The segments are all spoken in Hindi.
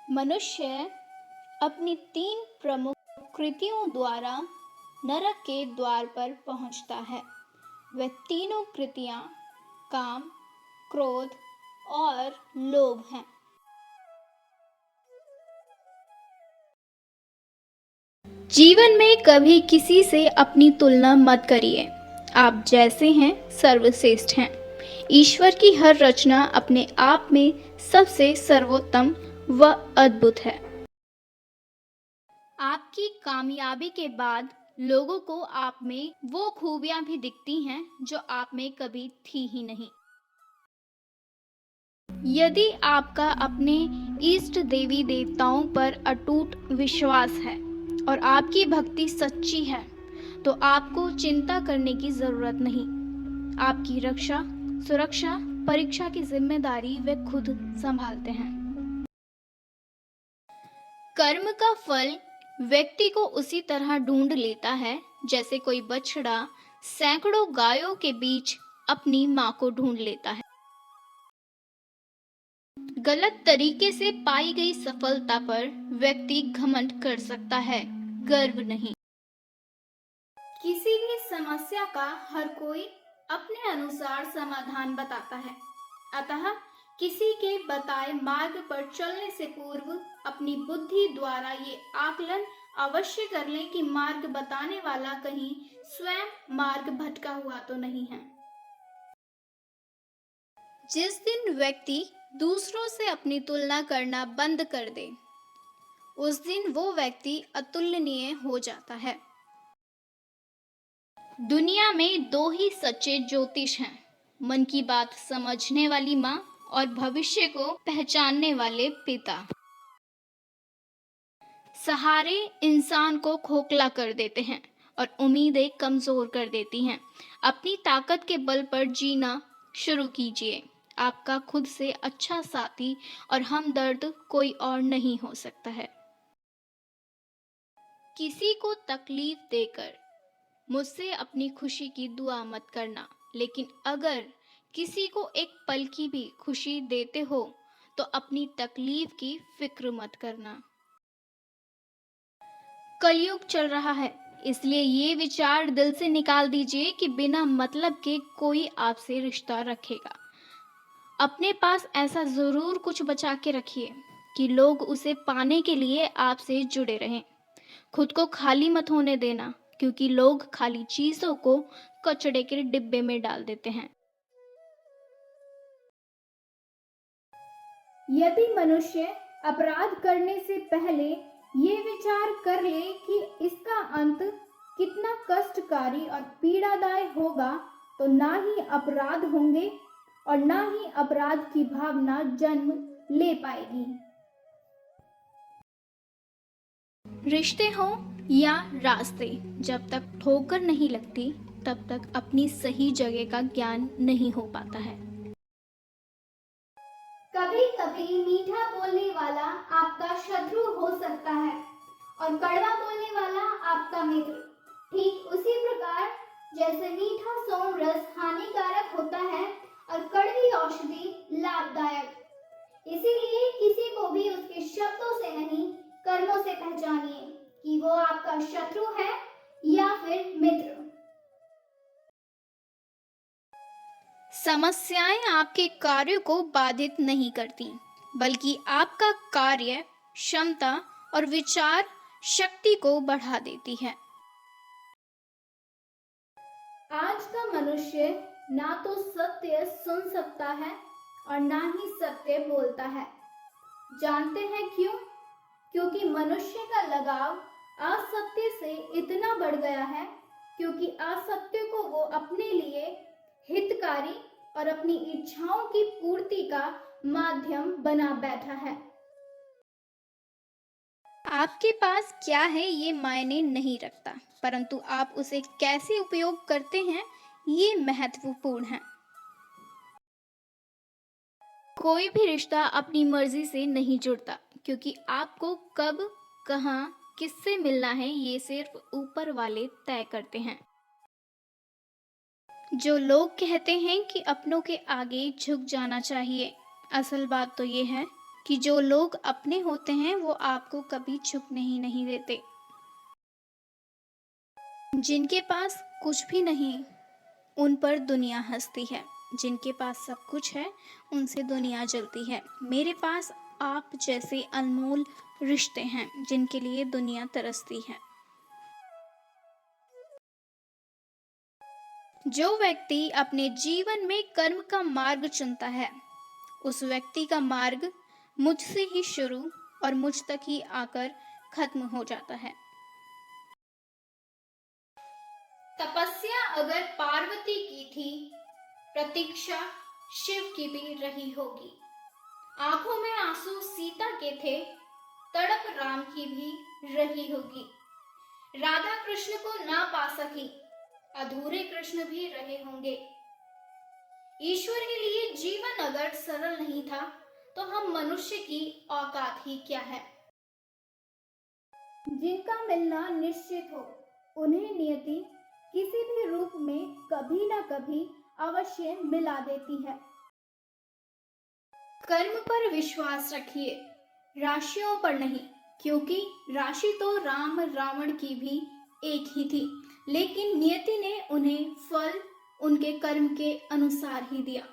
मनुष्य अपनी तीन प्रमुख कृतियों द्वारा नरक के द्वार पर पहुंचता है। वह तीनों कृतियां काम, क्रोध और लोभ हैं। जीवन में कभी किसी से अपनी तुलना मत करिए। आप जैसे हैं सर्वश्रेष्ठ हैं। ईश्वर की हर रचना अपने आप में सबसे सर्वोत्तम व अद्भुत है। आपकी कामयाबी के बाद लोगों को आप में वो खूबियां भी दिखती हैं जो आप में कभी थी ही नहीं। यदि आपका अपने इष्ट देवी देवताओं पर अटूट विश्वास है और आपकी भक्ति सच्ची है, तो आपको चिंता करने की जरूरत नहीं। आपकी रक्षा, सुरक्षा, परीक्षा की जिम्मेदारी वे खुद संभालते हैं। कर्म का फल व्यक्ति को उसी तरह ढूंढ लेता है जैसे कोई बछड़ा सैकड़ों गायों के बीच अपनी मां को ढूंढ लेता है। गलत तरीके से पाई गई सफलता पर व्यक्ति घमंड कर सकता है, गर्व नहीं। किसी भी समस्या का हर कोई अपने अनुसार समाधान बताता है। अतः किसी के बताए मार्ग पर चलने से पूर्व अपनी बुद्धि द्वारा ये आकलन अवश्य कर लें कि मार्ग बताने वाला कहीं स्वयं मार्ग भटका हुआ तो नहीं है। जिस दिन व्यक्ति दूसरों से अपनी तुलना करना बंद कर दे, उस दिन वो व्यक्ति अतुलनीय हो जाता है। दुनिया में दो ही सच्चे ज्योतिष हैं, मन की बात समझने वाली माँ और भविष्य को पहचानने वाले पिता। सहारे इंसान को खोखला कर देते हैं और उम्मीदें कमजोर कर देती हैं। अपनी ताकत के बल पर जीना शुरू कीजिए। आपका खुद से अच्छा साथी और हमदर्द कोई और नहीं हो सकता है। किसी को तकलीफ देकर मुझसे अपनी खुशी की दुआ मत करना, लेकिन अगर किसी को एक पल की भी खुशी देते हो तो अपनी तकलीफ की फिक्र मत करना। कलयुग चल रहा है, इसलिए ये विचार दिल से निकाल दीजिए कि बिना मतलब के कोई आपसे रिश्ता रखेगा। अपने पास ऐसा जरूर कुछ बचा के रखिए कि लोग उसे पाने के लिए आपसे जुड़े रहें। खुद को खाली मत होने देना, क्योंकि लोग खाली चीजों को कचड़े के डिब्बे में डाल देते हैं। यदि मनुष्य अपराध करने से पहले ये विचार कर ले कि इसका अंत कितना कष्टकारी और पीड़ादायक होगा, तो ना ही अपराध होंगे और ना ही अपराध की भावना जन्म ले पाएगी। रिश्ते हो या रास्ते, जब तक ठोकर नहीं लगती तब तक अपनी सही जगह का ज्ञान नहीं हो पाता है। कभी कभी मीठा बोलने वाला आपका शत्रु हो सकता है और कड़वा बोलने वाला आपका मित्र। ठीक उसी प्रकार जैसे मीठा सोम रस हानिकारक होता है और कड़वी औषधि लाभदायक। इसीलिए किसी को भी उसके शब्दों से नहीं, कर्मों से पहचानिए कि वो आपका शत्रु है या फिर मित्र। समस्याएं आपके कार्य को बाधित नहीं करती, बल्कि आपका कार्य क्षमता और विचार शक्ति को बढ़ा देती है। आज का मनुष्य ना तो सत्य सुन सकता है और ना ही सत्य बोलता है। जानते हैं क्यों? क्योंकि मनुष्य का लगाव असत्य से इतना बढ़ गया है, क्योंकि असत्य को वो अपने लिए हितकारी और अपनी इच्छाओं की पूर्ति का माध्यम बना बैठा है। आपके पास क्या है ये मायने नहीं रखता, परंतु आप उसे कैसे उपयोग करते हैं ये महत्वपूर्ण है। कोई भी रिश्ता अपनी मर्जी से नहीं जुड़ता, क्योंकि आपको कब, कहाँ, किससे मिलना है ये सिर्फ ऊपर वाले तय करते हैं। जो लोग कहते हैं कि अपनों के आगे झुक जाना चाहिए, असल बात तो ये है कि जो लोग अपने होते हैं वो आपको कभी झुकने ही नहीं देते। जिनके पास कुछ भी नहीं, उन पर दुनिया हंसती है। जिनके पास सब कुछ है, उनसे दुनिया जलती है। मेरे पास आप जैसे अनमोल रिश्ते हैं जिनके लिए दुनिया तरसती है। जो व्यक्ति अपने जीवन में कर्म का मार्ग चुनता है, उस व्यक्ति का मार्ग मुझसे ही शुरू और मुझ तक ही आकर खत्म हो जाता है। तपस्या अगर पार्वती की थी, प्रतीक्षा शिव की भी रही होगी। आंखों में आंसू सीता के थे, तड़प राम की भी रही होगी। राधा कृष्ण को ना पा सकी, अधूरे कृष्ण भी रहे होंगे। ईश्वर के लिए जीवन अगर सरल नहीं था, तो हम मनुष्य की औकात ही क्या है। जिनका मिलना निश्चित हो, उन्हें नियति किसी भी रूप में कभी ना कभी अवश्य मिला देती है। कर्म पर विश्वास रखिए, राशियों पर नहीं, क्योंकि राशि तो राम रावण की भी एक ही थी, लेकिन नियति ने उन्हें फल उनके कर्म के अनुसार ही दिया।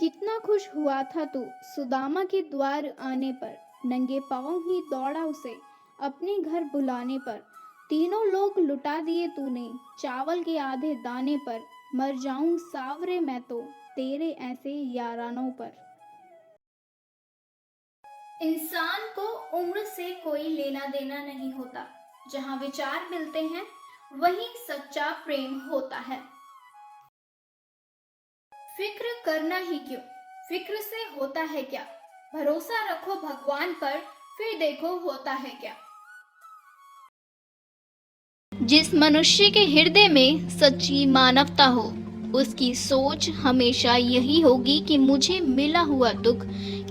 कितना खुश हुआ था तू सुदामा के द्वार आने पर, नंगे पांव ही दौड़ा उसे अपने घर बुलाने पर। तीनों लोग लुटा दिए तूने चावल के आधे दाने पर, मर जाऊं सावरे मैं तो तेरे ऐसे यारानों पर। इंसान को उम्र से कोई लेना देना नहीं होता, जहां विचार मिलते हैं वहीं सच्चा प्रेम होता है। फिक्र करना ही क्यों, फिक्र से होता है क्या, भरोसा रखो भगवान पर, फिर देखो होता है क्या। जिस मनुष्य के हृदय में सच्ची मानवता हो, उसकी सोच हमेशा यही होगी कि मुझे मिला हुआ दुख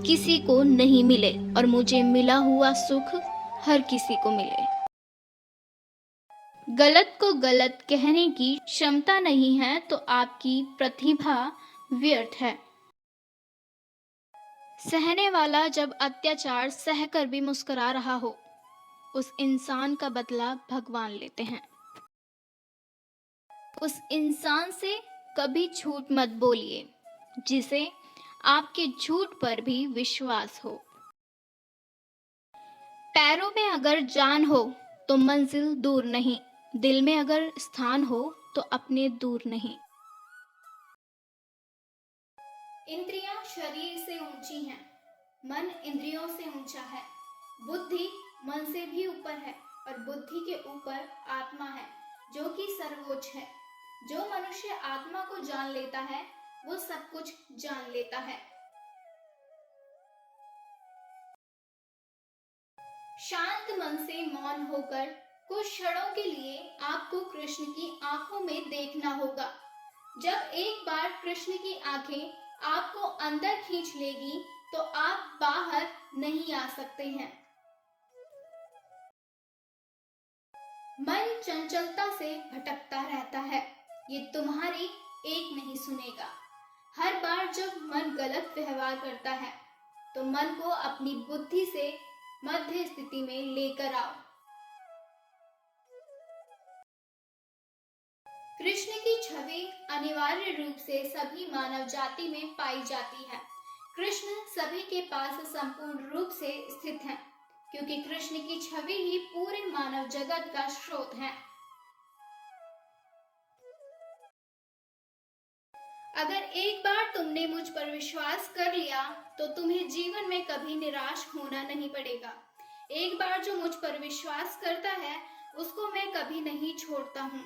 किसी को नहीं मिले और मुझे मिला हुआ सुख हर किसी को मिले। गलत को गलत कहने की क्षमता नहीं है तो आपकी प्रतिभा व्यर्थ है। सहने वाला जब अत्याचार सहकर भी मुस्कुरा रहा हो, उस इंसान का बदला भगवान लेते हैं। उस इंसान से कभी झूठ मत बोलिए जिसे आपके झूठ पर भी विश्वास हो। पैरों में अगर जान हो तो मंजिल दूर नहीं, दिल में अगर स्थान हो तो अपने दूर नहीं। इंद्रियां शरीर से ऊंची हैं, मन इंद्रियों से ऊंचा है। बुद्धि मन से भी ऊपर है और बुद्धि के ऊपर आत्मा है जो कि सर्वोच्च है। जो मनुष्य आत्मा को जान लेता है वो सब कुछ जान लेता है। शांत मन से मौन होकर कुछ क्षणों के लिए आपको कृष्ण की आंखों में देखना होगा। जब एक बार कृष्ण की आंखें आपको अंदर खींच लेगी तो आप बाहर नहीं आ सकते हैं। मन चंचलता से भटकता रहता है, ये तुम्हारी एक नहीं सुनेगा। हर बार जब मन गलत व्यवहार करता है तो मन को अपनी बुद्धि से मध्य स्थिति में लेकर आओ। कृष्ण की छवि अनिवार्य रूप से सभी मानव जाति में पाई जाती है। कृष्ण सभी के पास संपूर्ण रूप से स्थित है, क्योंकि कृष्ण की छवि ही पूरे मानव जगत का स्रोत है। अगर एक बार तुमने मुझ पर विश्वास कर लिया तो तुम्हें जीवन में कभी निराश होना नहीं पड़ेगा। एक बार जो मुझ पर विश्वास करता है उसको मैं कभी नहीं छोड़ता हूँ।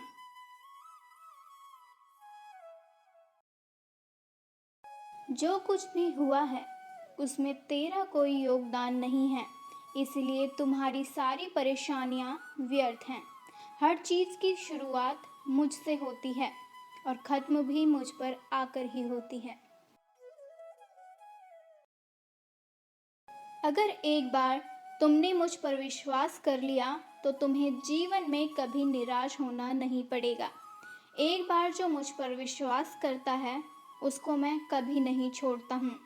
जो कुछ भी हुआ है उसमें तेरा कोई योगदान नहीं है, इसलिए तुम्हारी सारी परेशानियां व्यर्थ हैं। हर चीज की शुरुआत मुझसे होती है और खत्म भी मुझ पर आकर ही होती है। अगर एक बार तुमने मुझ पर विश्वास कर लिया तो तुम्हें जीवन में कभी निराश होना नहीं पड़ेगा। एक बार जो मुझ पर विश्वास करता है उसको मैं कभी नहीं छोड़ता हूँ।